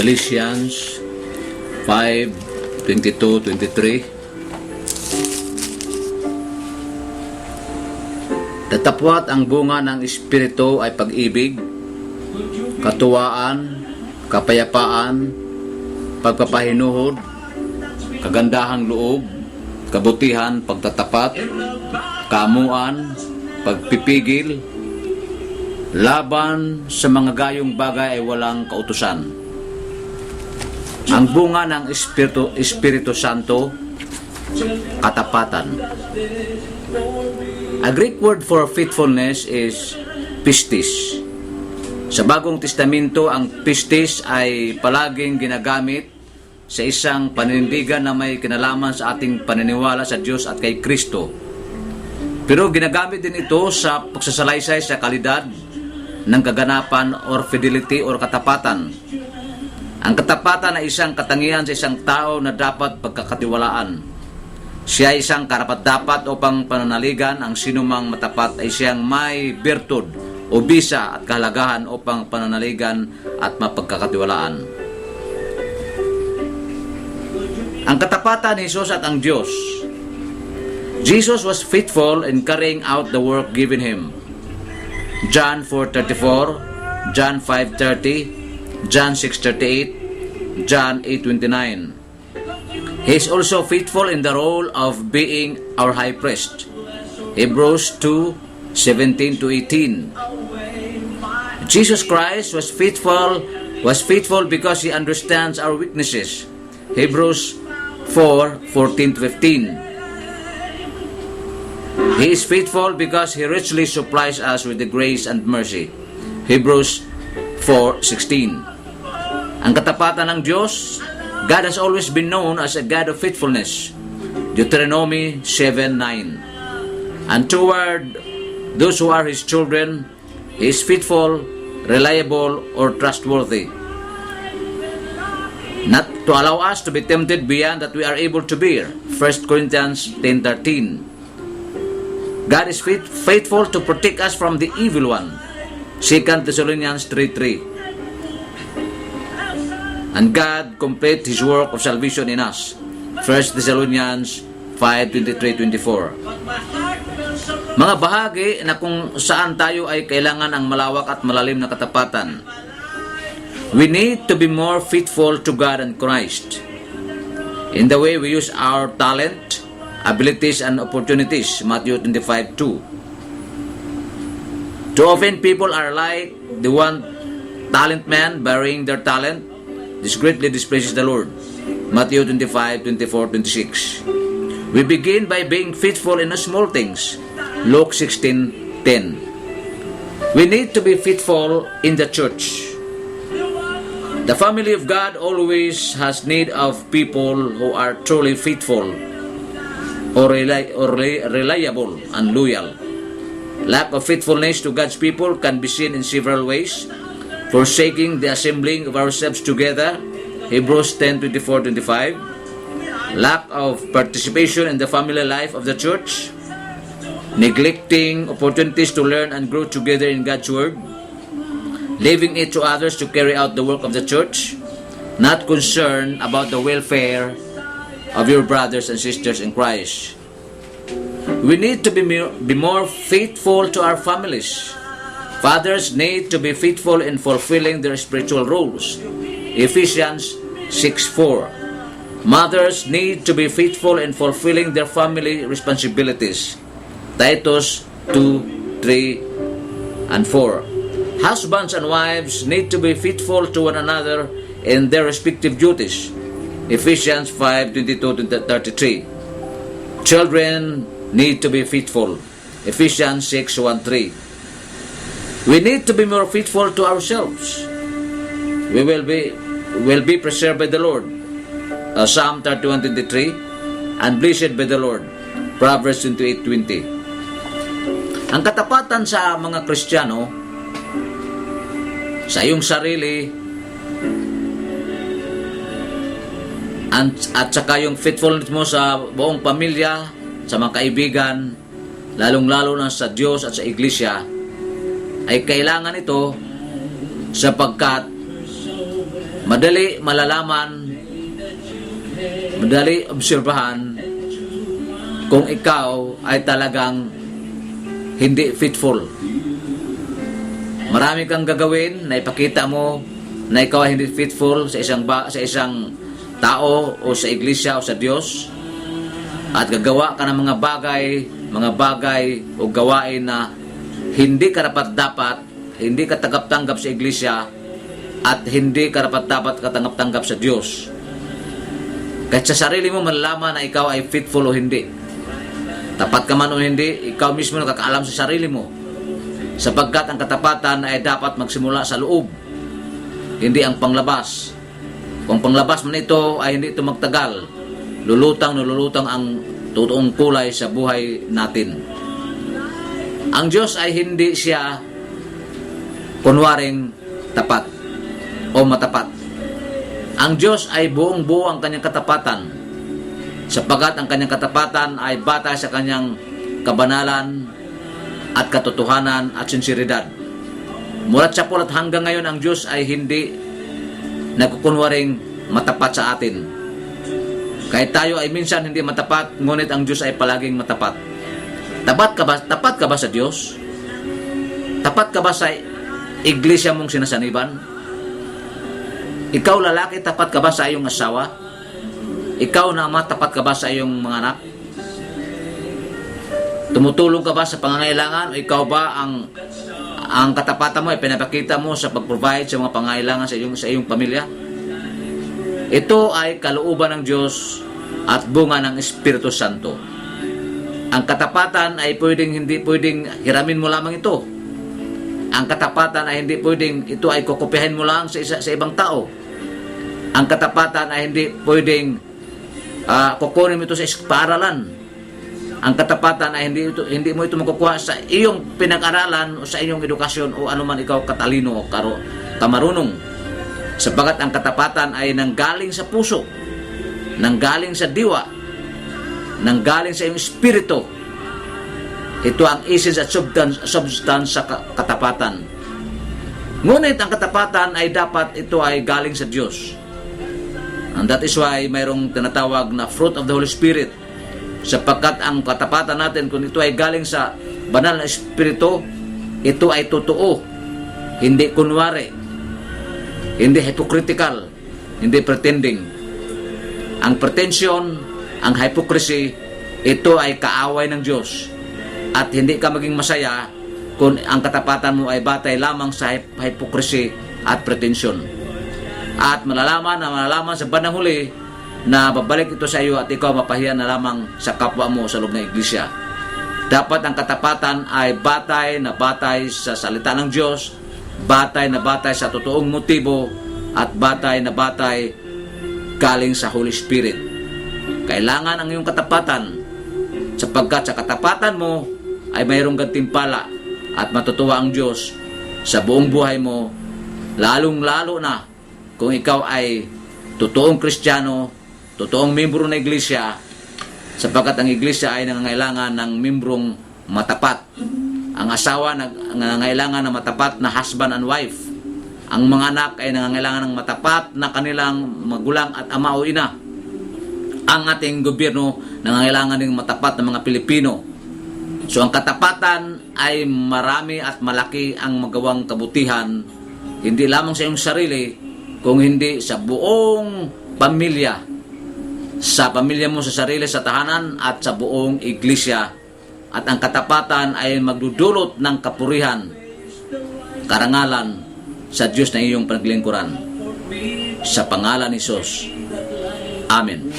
Galatians 5:22-23. Datapwat ang bunga ng Espiritu ay pag-ibig, katuwaan, kapayapaan, pagpapahinuhod, kagandahang loob, kabutihan, pagtatapat, kaamuan, pagpipigil. Laban sa mga gayong bagay ay walang kautusan. Ang bunga ng Espiritu Santo, katapatan. A Greek word for faithfulness is pistis. Sa Bagong Testamento, ang pistis ay palaging ginagamit sa isang paninindigan na may kinalaman sa ating paniniwala sa Diyos at kay Kristo. Pero ginagamit din ito sa pagsasalaysay sa kalidad ng kaganapan or fidelity or katapatan. Ang katapatan ay isang katangian sa isang tao na dapat pagkakatiwalaan. Siya ay isang karapat-dapat upang pananaligan. Ang sinumang matapat ay siyang may bertud o bisa at kahalagahan upang pananaligan at mapagkakatiwalaan. Ang katapatan ni Jesus at ang Diyos. Jesus was faithful in carrying out the work given him. John 4:34, John 5:30, John 6:38, John 8:29. He is also faithful in the role of being our high priest. Hebrews 2:17-18. Jesus Christ was faithful because he understands our weaknesses. Hebrews 4:14-15. He is faithful because he richly supplies us with the grace and mercy. Hebrews 4:16. Ang katapatan ng Diyos, God has always been known as a God of faithfulness. Deuteronomy 7:9. And toward those who are His children, He is faithful, reliable, or trustworthy. Not to allow us to be tempted beyond that we are able to bear. 1 Corinthians 10:13. God is faithful to protect us from the evil one. 2 Thessalonians 3:3. And God complete His work of salvation in us. 1 Thessalonians 5:23-24. Mga bahagi na kung saan tayo ay kailangan ang malawak at malalim na katapatan. We need to be more faithful to God and Christ in the way we use our talent, abilities, and opportunities. Matthew 25:2. Too often people are like the one talent man burying their talent. This greatly displeases the Lord. Matthew 25:24-26. We begin by being faithful in the small things. Luke 16:10. We need to be faithful in the church. The family of God always has need of people who are truly faithful or reliable and loyal. Lack of faithfulness to God's people can be seen in several ways. Forsaking the assembling of ourselves together, Hebrews 10:24-25. Lack of participation in the family life of the church. Neglecting opportunities to learn and grow together in God's Word. Leaving it to others to carry out the work of the church. Not concerned about the welfare of your brothers and sisters in Christ. We need to be more faithful to our families. Fathers need to be faithful in fulfilling their spiritual roles. Ephesians 6:4. Mothers need to be faithful in fulfilling their family responsibilities. Titus 2:3 and 4. Husbands and wives need to be faithful to one another in their respective duties. Ephesians 5:22-33. Children need to be faithful. Ephesians 6:1-3. We need to be more faithful to ourselves. We will be preserved by the Lord. Psalm 31:23. And blessed by the Lord. Proverbs 28:20. Ang katapatan sa mga Kristiyano, sa iyong sarili, at saka yung faithfulness mo sa buong pamilya, sa mga kaibigan, lalong-lalo na sa Diyos at sa Iglesia, ay kailangan ito sapagkat madali malalaman, madali obserbahan kung ikaw ay talagang hindi faithful. Marami kang gagawin na ipakita mo na ikaw ay hindi faithful sa isang tao o sa iglesia o sa Diyos, at gagawa ka ng mga bagay o gawain na hindi karapat-dapat, hindi ka tanggap-tanggap sa iglesia, at hindi karapat-dapat katanggap-tanggap sa Diyos. Kahit sa sarili mo malalaman na ikaw ay faithful o hindi. Tapat ka man o hindi, ikaw mismo nakakaalam sa sarili mo. Sapagkat ang katapatan ay dapat magsimula sa loob, hindi ang panglabas. Kung panglabas man ito ay hindi ito magtagal, lulutang ang totoong kulay sa buhay natin. Ang Diyos ay hindi siya kunwaring tapat o matapat. Ang Diyos ay buong-buo ang kanyang katapatan, sapagkat ang kanyang katapatan ay batay sa kanyang kabanalan at katotohanan at sinseridad. Mula sa pulat hanggang ngayon, ang Diyos ay hindi nagkukunwaring matapat sa atin. Kahit tayo ay minsan hindi matapat, ngunit ang Diyos ay palaging matapat. Tapat ka ba sa Diyos? Tapat ka ba sa iglesia mong sinasaniban? Ikaw lalaki, tapat ka ba sa iyong asawa? Ikaw na ama, tapat ka ba sa iyong mga anak? Tumutulong ka ba sa pangangailangan? O ikaw ba ang katapatan mo ay pinapakita mo sa pag-provide sa mga pangangailangan sa iyong pamilya? Ito ay kalooban ng Diyos at bunga ng Espiritu Santo. Ang katapatan ay hindi pwedeng hiramin mo lamang ito. Ang katapatan ay hindi pwedeng ito ay kukopihin mo lang sa ibang tao. Ang katapatan ay hindi pwedeng kukunin mo ito sa paaralan. Ang katapatan ay hindi mo ito makukuha sa iyong pinag-aralan o sa iyong edukasyon o anuman ikaw katalino o kamarunong. Sapagat ang katapatan ay nanggaling sa puso, nanggaling sa diwa, nanggaling sa iyong espiritu. Ito ang essence at substance sa katapatan. Ngunit ang katapatan ay dapat ito ay galing sa Diyos. And that is why mayroong tinatawag na fruit of the Holy Spirit. Sapagkat ang katapatan natin, kung ito ay galing sa banal na Espiritu, ito ay totoo, hindi kunwari, hindi hypocritical, hindi pretending. Ang pretension, ang hypocrisy, ito ay kaaway ng Diyos. At hindi ka maging masaya kung ang katapatan mo ay batay lamang sa hypocrisy at pretension. At malalaman sa bandang huli na babalik ito sa iyo at ikaw mapahiya na lamang sa kapwa mo sa loob ng iglesia. Dapat ang katapatan ay batay sa salita ng Diyos, batay sa totoong motibo, at batay galing sa Holy Spirit. Kailangan ang iyong katapatan, sapagkat sa katapatan mo ay mayroong gantimpala at matutuwa ang Diyos sa buong buhay mo, lalong-lalo na kung ikaw ay totoong Kristiyano, totoong membro ng iglesia, sapagkat ang iglesia ay nangangailangan ng membrong matapat. Ang asawa nangangailangan ng matapat na husband and wife. Ang mga anak ay nangangailangan ng matapat na kanilang magulang at ama o ina. Ang ating gobyerno nangangailangan ng matapat na mga Pilipino. So ang katapatan ay marami at malaki ang magawang kabutihan, hindi lamang sa iyong sarili, kung hindi sa buong pamilya, sa pamilya mo, sa sarili, sa tahanan, at sa buong iglesia. At ang katapatan ay magdudulot ng kapurihan, karangalan sa Diyos na iyong panaglingkuran. Sa pangalan ni Jesus. Amen.